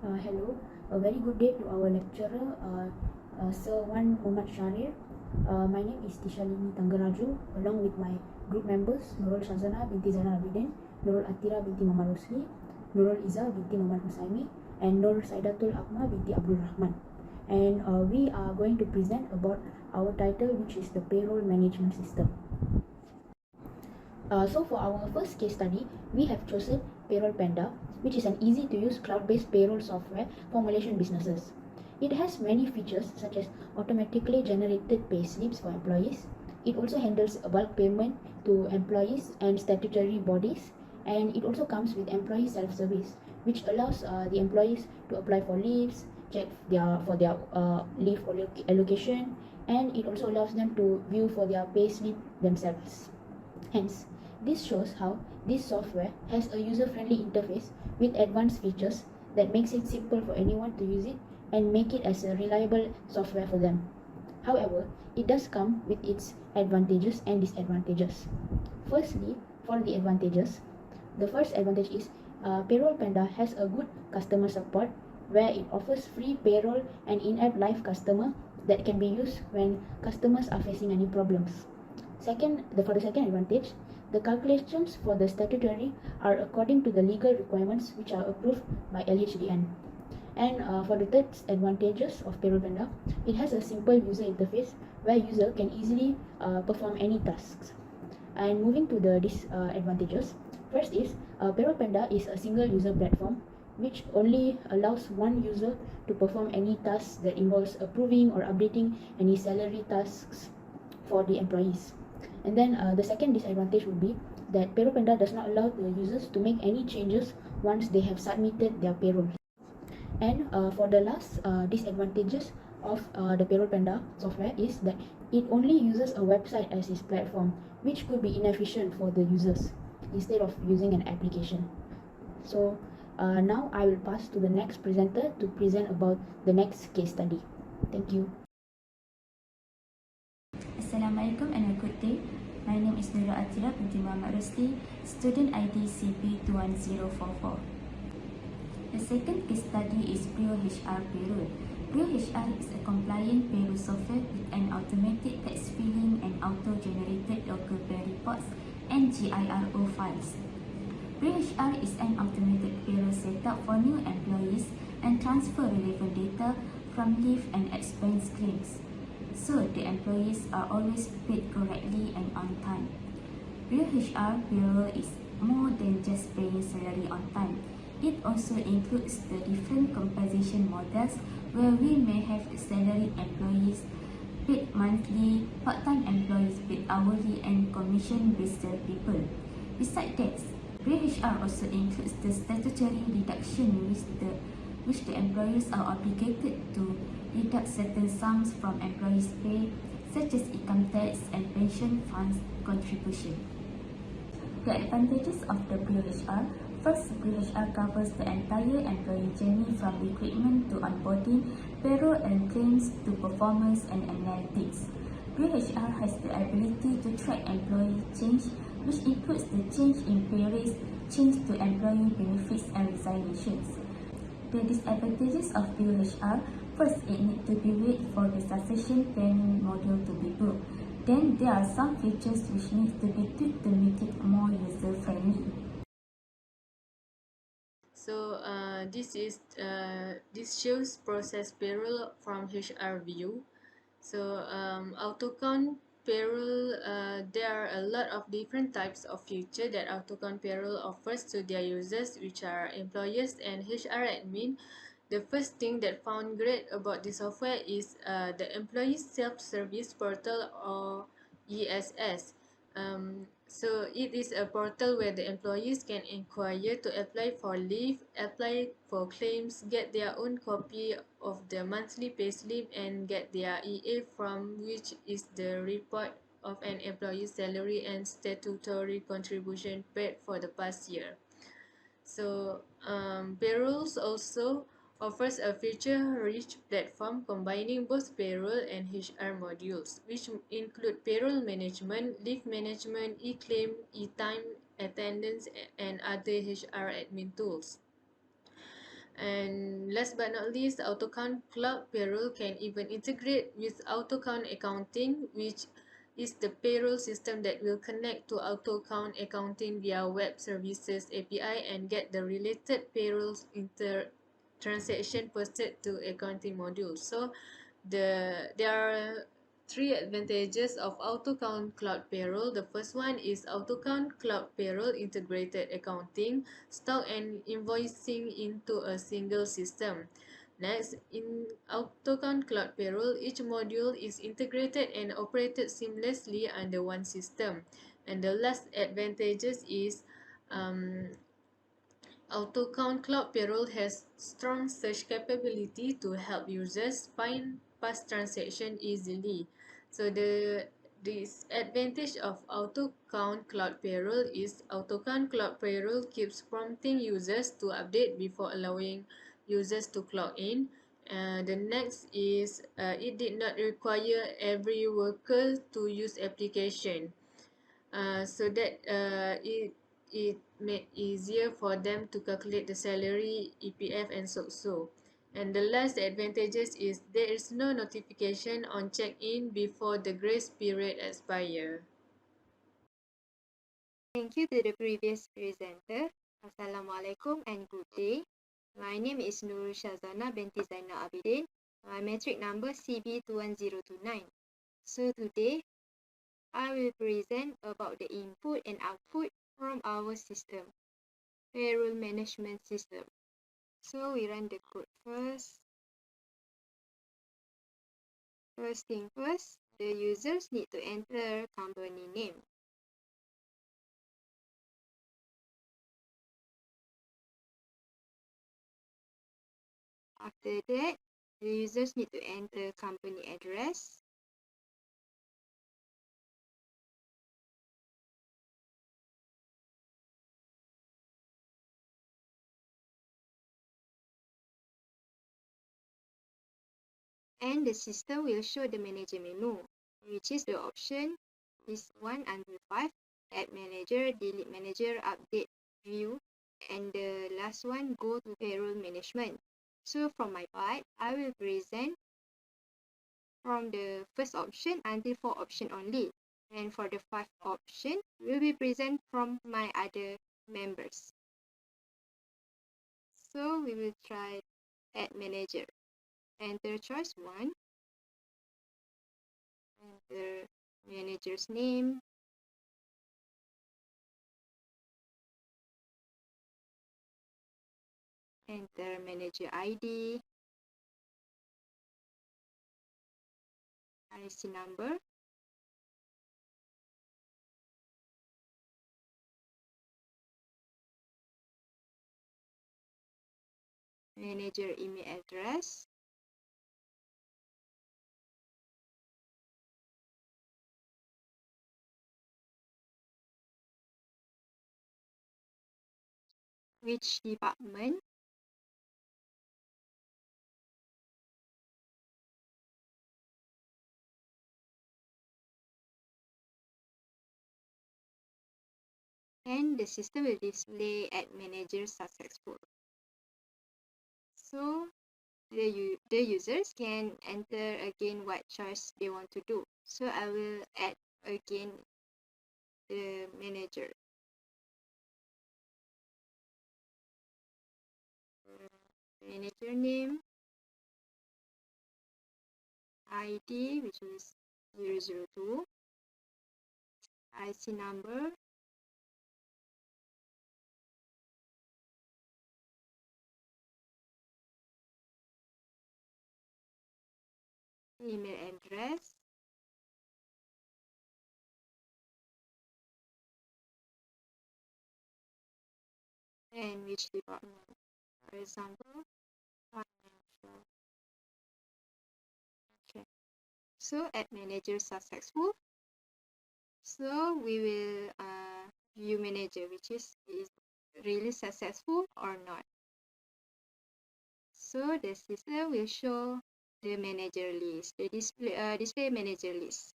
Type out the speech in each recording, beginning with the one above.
Hello, a very good day to our lecturer, Sir Wan Muhammad Sharir. My name is Tishalini Tangaraju, along with my group members Nurul Shazana binti Zainal Abidin, Nurul Atira binti Muhammad Rosli, Nurul Iza binti Muhammad Husaimi, and Nur Saidatul Akma binti Abdul Rahman. And we are going to present about our title, which is the Payroll Management System. So for our first case study, we have chosen Payroll Panda, which is an easy-to-use cloud-based payroll software for Malaysian businesses. It has many features such as automatically generated pay slips for employees. It also handles bulk payment to employees and statutory bodies, and it also comes with employee self-service, which allows the employees to apply for leaves, check their leave allocation, and it also allows them to view for their pay slip themselves. Hence, this shows how this software has a user-friendly interface with advanced features that makes it simple for anyone to use it and make it as a reliable software for them. However, it does come with its advantages and disadvantages. Firstly, for the advantages, the first advantage is Payroll Panda has a good customer support where it offers free payroll and in-app live customer that can be used when customers are facing any problems. For the second advantage, the calculations for the statutory are according to the legal requirements which are approved by LHDN. And for the third advantages of Payroll Panda, it has a simple user interface where user can easily perform any tasks. And moving to the disadvantages, first is Payroll Panda is a single user platform which only allows one user to perform any tasks that involves approving or updating any salary tasks for the employees. And then the second disadvantage would be that Payroll Panda does not allow the users to make any changes once they have submitted their payroll. And for the last disadvantages of the Payroll Panda software is that it only uses a website as its platform, which could be inefficient for the users instead of using an application. So now I will pass to the next presenter to present about the next case study. Thank you. Assalamualaikum and a good day. My name is Nurul Atira binti Muhammad Rosli, student ID CP21044. The second case study is ProHR Payroll. ProHR is a compliant payroll software with an automated tax filing and auto-generated local pay reports and GIRO files. ProHR is an automated payroll setup for new employees and transfer relevant data from leave and expense claims, so the employees are always paid correctly and on time. ProHR Payroll is more than just paying salary on time. It also includes the different compensation models where we may have salaried employees paid monthly, part-time employees paid hourly, and commission-based people. Besides that, ProHR also includes the statutory deduction which the employers are obligated to deduct certain sums from employees' pay, such as income tax and pension funds contribution. The advantages of the ProHR. First, ProHR covers the entire employee journey from recruitment to onboarding, payroll and claims to performance and analytics. ProHR has the ability to track employee change, which includes the change in pay rates, change to employee benefits and resignations. The disadvantages of ProHR. First, it needs to be wait for the succession planning module to be built. Then, there are some features which need to be tweaked to make it more user-friendly. So this shows process payroll from HR view. So AutoCount Payroll, there are a lot of different types of feature that AutoCount Payroll offers to their users, which are employers and HR admin. The first thing that found great about this software is the Employee Self-Service Portal, or ESS. So it is a portal where the employees can inquire to apply for leave, apply for claims, get their own copy of the monthly payslip, and get their EA form, which is the report of an employee's salary and statutory contribution paid for the past year. So Payrolls also offers a feature-rich platform combining both payroll and HR modules, which include payroll management, leave management, e-claim, e-time, attendance, and other HR admin tools. And last but not least, AutoCount Cloud Payroll can even integrate with AutoCount Accounting, which is the payroll system that will connect to AutoCount Accounting via Web Services API and get the related payrolls transaction posted to accounting module. So there are three advantages of AutoCount Cloud Payroll. The first one is AutoCount Cloud Payroll integrated accounting, stock and invoicing into a single system. Next, in AutoCount Cloud Payroll, each module is integrated and operated seamlessly under one system. And the last advantages is um, AutoCount Cloud Payroll has strong search capability to help users find past transactions easily. So the disadvantage of AutoCount Cloud Payroll is AutoCount Cloud Payroll keeps prompting users to update before allowing users to clock in. The next is it did not require every worker to use application. So that it made easier for them to calculate the salary, EPF, and so. And the last advantages is there is no notification on check-in before the grace period expire. Thank you to the previous presenter. Assalamualaikum and good day. My name is Nur Shazana binti Zainal Abidin. My metric number CB21029. So today, I will present about the input and output from our system, payroll management system. So we run the code first. First thing first, the users need to enter company name. After that, the users need to enter company address. And the system will show the manager menu, which is the option is 1 until 5, add manager, delete manager, update, view, and the last one go to payroll management. So from my part, I will present from the first option until 4 option only. And for the 5 option, will be present from my other members. So we will try add manager. Enter choice 1. Enter manager's name, enter manager ID, IC number, manager email address, which department, and the system will display add manager successful. So the users can enter again what choice they want to do. So I will add again the manager. Manager name, ID, which is 002, IC number, email address, and which department. For example, financial. Okay. So add manager successful. So we will view manager, which is really successful or not. So the system will show the manager list, the display manager list.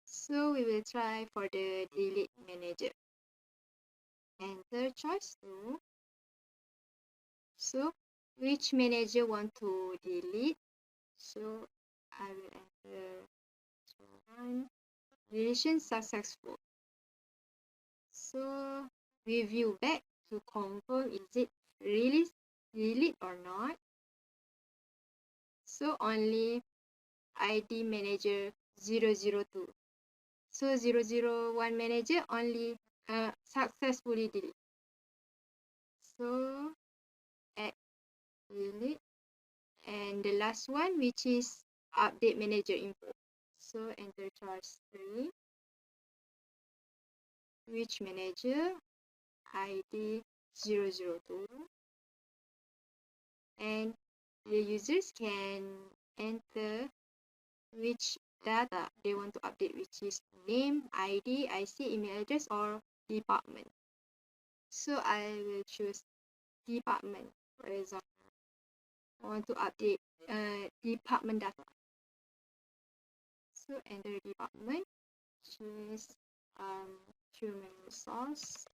So we will try for the delete manager. Enter choice 2. So which manager want to delete? So I will enter one. Deletion successful. So we view back to confirm is it really delete or not. So only ID manager 002. So 001 manager only successfully delete. So add delete. And the last one, which is update manager info. So enter charge 3. Which manager? ID 002. And the users can enter which data they want to update, which is name, ID, IC, email address, or department. So I will choose department. For example, I want to update department data. So enter department, choose human resource.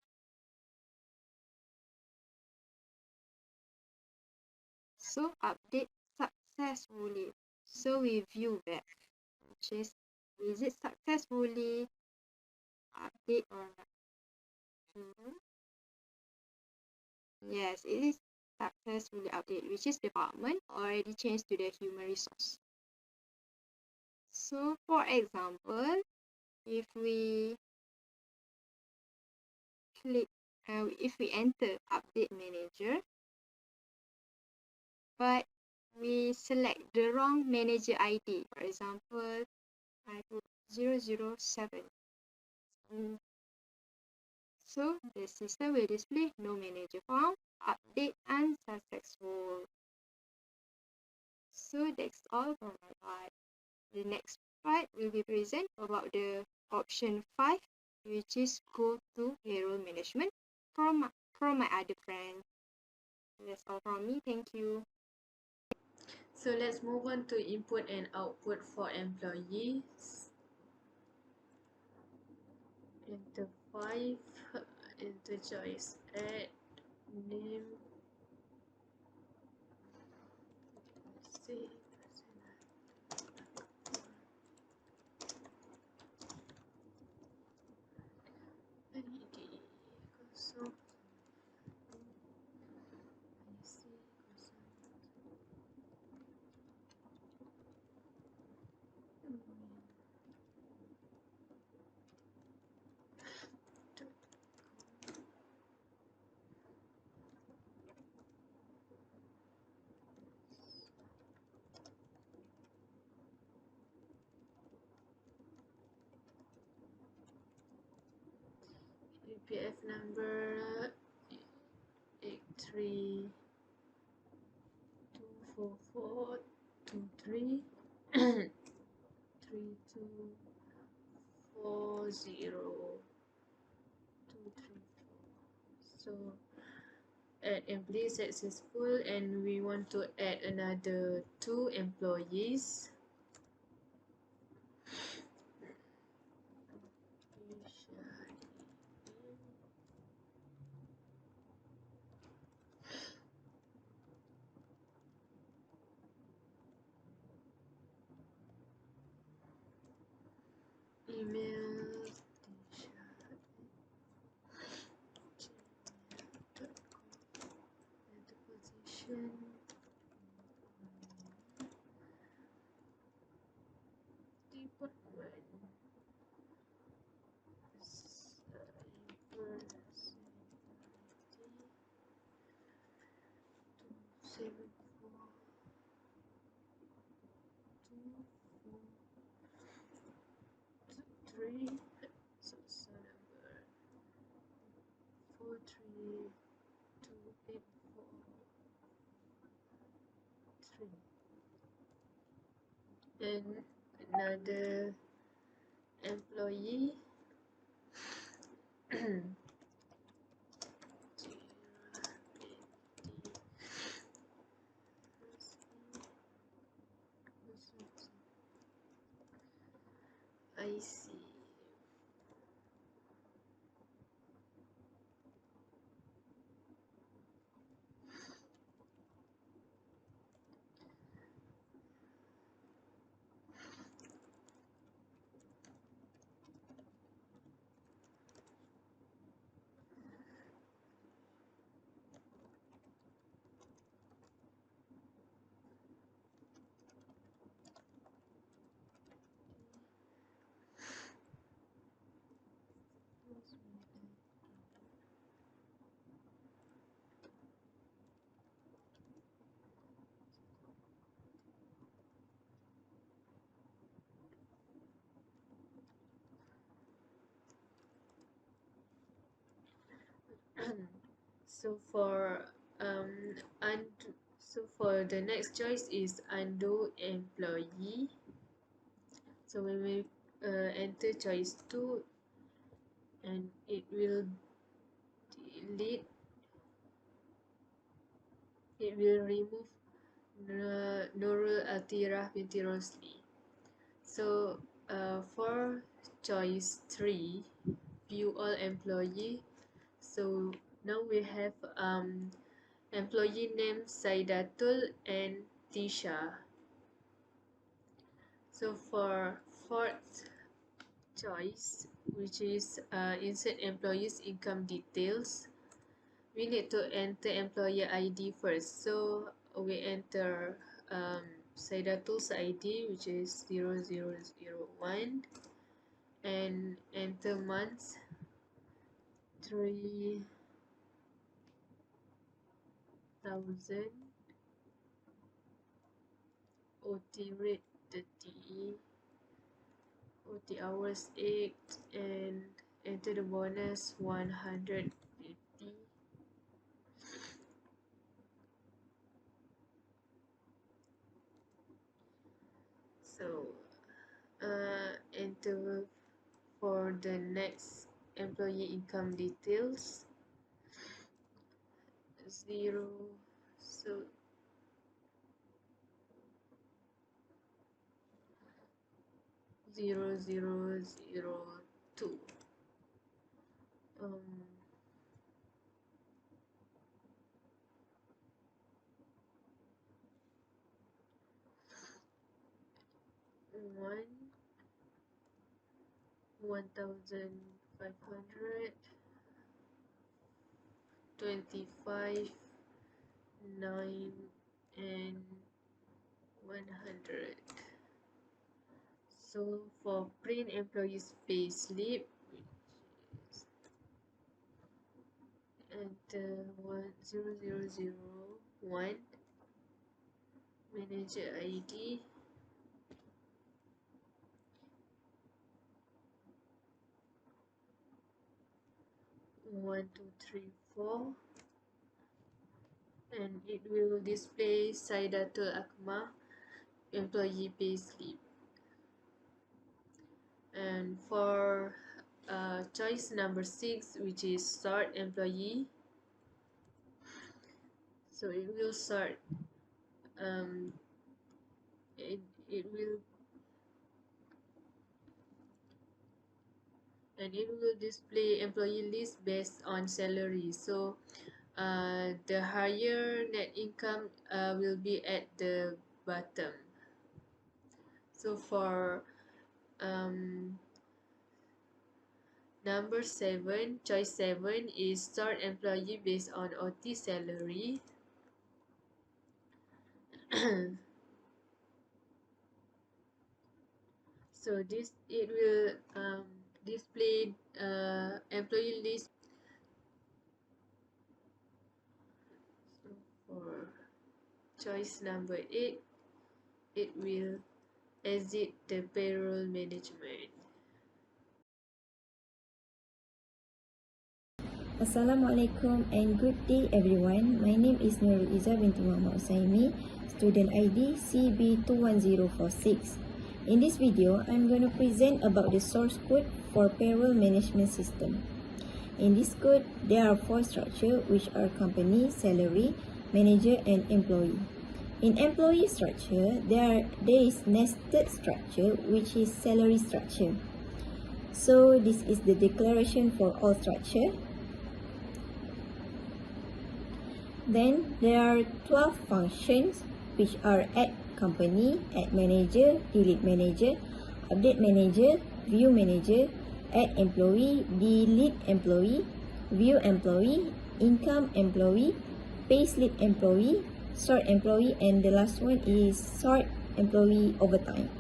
So update successfully. So we view back, which is it successfully update or not? Yes, it is successfully update, which is department already changed to the human resource. So for example, if we click, if we enter update manager, but we select the wrong manager ID, for example, I put 007. So the system will display no manager found, update unsuccessful. So that's all for my part. The next part will be present about the option 5, which is go to payroll management from my other friend. That's all from me. Thank you. So let's move on to input and output for employees. Enter 5, enter choice add, name, see, ID, so EPF number 832443 3240 234. So add employee successful, and we want to add another 2 employees. Email and the position department seven four 3. So number 4328443. And another employee I see. So for for the next choice is undo employee. So when we enter choice 2, and it will delete, it will remove Nurul Atirah binti Rosli. So for choice 3, view all employee. So now we have employee name Saidatul and Tisha. So for fourth choice, which is insert employees income details, we need to enter employer ID first. So we enter Saidatul's ID, which is 0001, and enter months 3,000, OT rate 30, OT hours 8, and enter the bonus 150. So enter for the next employee income details 0, so 0002, 1,500, 25, 9, and 100. So for print employees pay slip, enter 10001, manager ID 1234, and it will display Saidatul Akma employee pay slip. And for choice number 6, which is sort employee, so it will sort it will, and it will display employee list based on salary. So the higher net income will be at the bottom. So for number 7, choice 7 is sort employee based on OT salary. So it will display employee list. So for choice number 8, it will exit the payroll management. Assalamualaikum and good day everyone. My name is Nurul Izzah binti Muhammad Usaimi, student ID CB21046. In this video, I'm going to present about the source code for payroll management system. In this code, there are 4 structures which are company, salary, manager and employee. In employee structure, there is nested structure which is salary structure. So this is the declaration for all structure. Then there are 12 functions which are add company, add manager, delete manager, update manager, view manager, add employee, delete employee, view employee, income employee, payslip employee, sort employee, and the last one is sort employee overtime.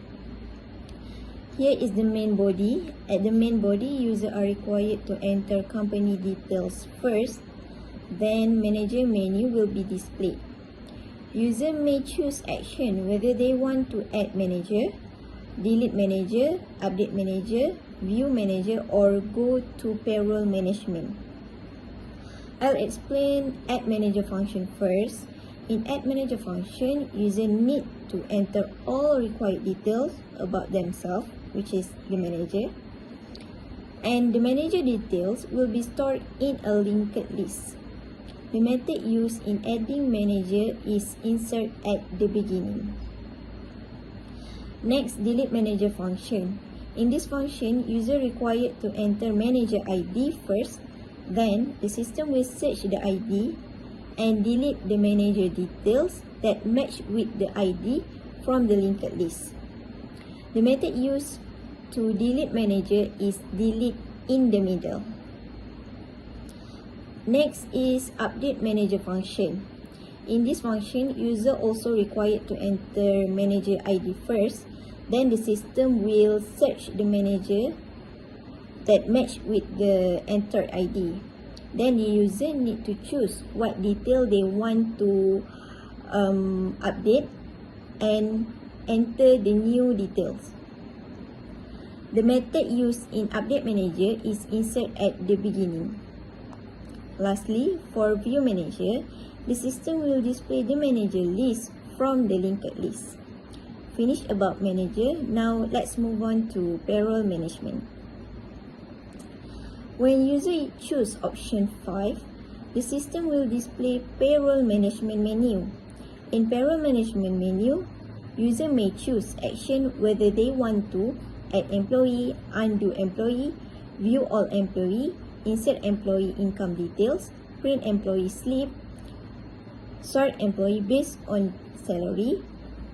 Here is the main body. At the main body, users are required to enter company details first. Then manager menu will be displayed. User may choose action whether they want to add manager, delete manager, update manager, view manager, or go to payroll management. I'll explain Add Manager function first. In Add Manager function, user need to enter all required details about themselves, which is the manager. And the manager details will be stored in a linked list. The method used in adding manager is insert at the beginning. Next, delete manager function. In this function, user required to enter manager ID first, then the system will search the ID and delete the manager details that match with the ID from the linked list. The method used to delete manager is delete in the middle. Next is update manager function. In this function, user also required to enter manager ID first, then the system will search the manager that match with the entered ID. Then the user need to choose what detail they want to update and enter the new details. The method used in update manager is insert at the beginning. Lastly, for view manager, the system will display the manager list from the linked list. Finished about manager, now let's move on to payroll management. When user choose option 5, the system will display payroll management menu. In payroll management menu, user may choose action whether they want to add employee, undo employee, view all employee, insert employee income details, print employee slip, sort employee based on salary,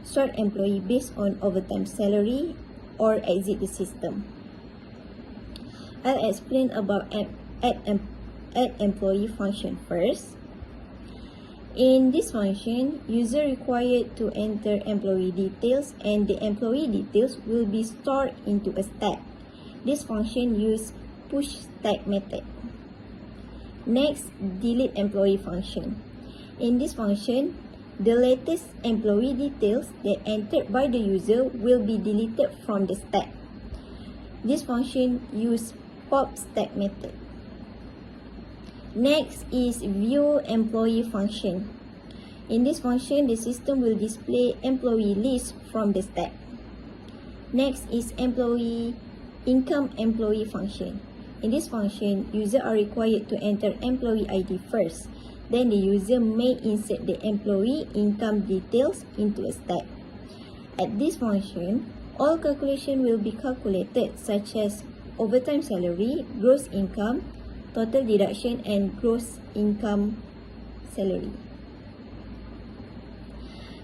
sort employee based on overtime salary, or exit the system. I'll explain about add employee function first. In this function, user required to enter employee details and the employee details will be stored into a stack. This function uses push stack method. Next, delete employee function. In this function, the latest employee details that entered by the user will be deleted from the stack. This function uses pop stack method. Next is view employee function. In this function, the system will display employee list from the stack. Next is employee income employee function. In this function, users are required to enter employee ID first. Then the user may insert the employee income details into a stack. At this function, all calculation will be calculated, such as overtime salary, gross income, total deduction, and gross income salary.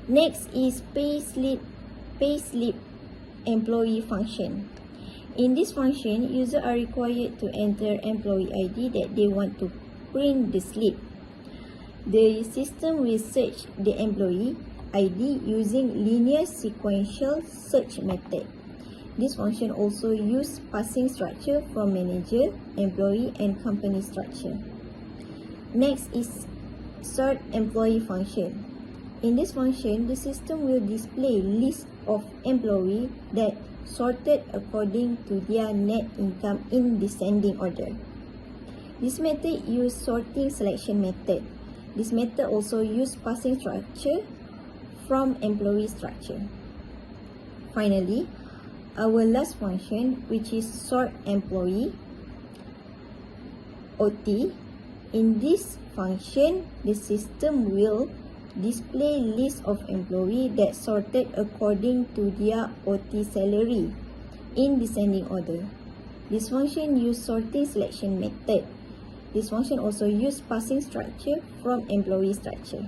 Next is payslip employee function. In this function, users are required to enter employee ID that they want to print the slip. The system will search the employee ID using linear sequential search method. This function also uses passing structure from manager, employee, and company structure. Next is sort employee function. In this function, the system will display list of employees that sorted according to their net income in descending order. This method uses sorting selection method. This method also uses passing structure from employee structure. Finally, our last function, which is sort employee OT. In this function, the system will display list of employees that sorted according to their OT salary in descending order. This function uses sorting selection method. This function also uses passing structure from employee structure.